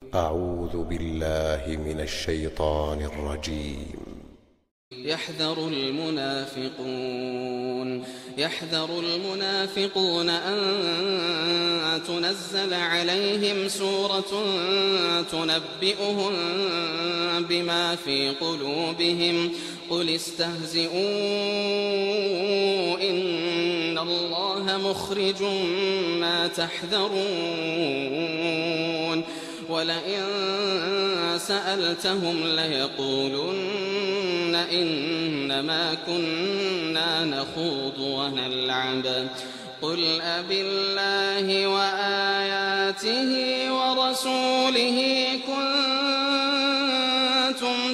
أعوذ بالله من الشيطان الرجيم. يحذر المنافقون أن تنزل عليهم سورة تنبئهم بما في قلوبهم قل استهزئوا إن الله مخرج ما تحذرون ولئن سألتهم ليقولن إنما كنا نخوض ونلعب قل أبالله وآياته ورسوله كنتم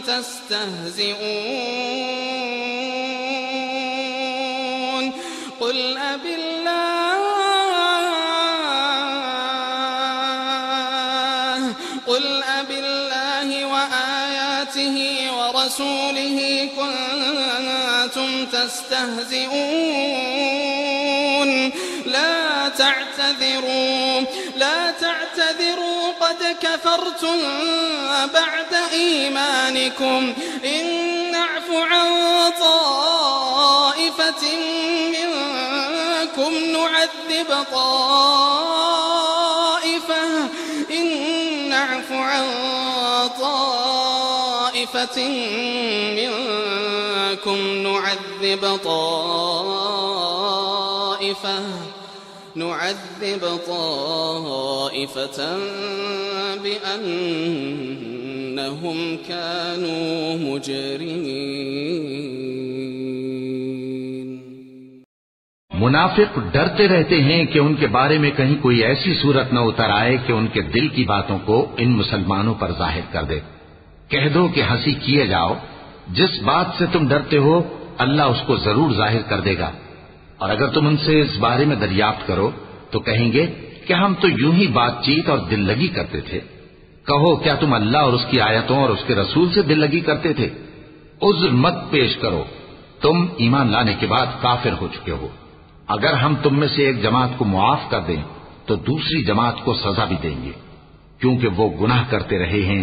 تستهزئون قل أبالله وآياته ورسوله كنتم تستهزئون لا تعتذروا قد كفرتم بعد إيمانكم إن نعف عن طائفة منكم نعذب طائفة بأنهم كانوا مجرمين। मुनाफिक डरते रहते हैं कि उनके बारे में कहीं कोई ऐसी सूरत न उतर आए कि उनके दिल की बातों को इन मुसलमानों पर जाहिर कर दे। कह दो कि हंसी किए जाओ, जिस बात से तुम डरते हो अल्लाह उसको जरूर जाहिर कर देगा। और अगर तुम उनसे इस बारे में दरियाफ्त करो तो कहेंगे कि हम तो यूं ही बातचीत और दिल लगी करते थे। कहो क्या तुम अल्लाह और उसकी आयतों और उसके रसूल से दिल लगी करते थे? उज़्र मत पेश करो, तुम ईमान लाने के बाद काफिर हो चुके हो। अगर हम तुम में से एक जमात को मुआफ कर दें तो दूसरी जमात को सजा भी देंगे, क्योंकि वो गुनाह करते रहे हैं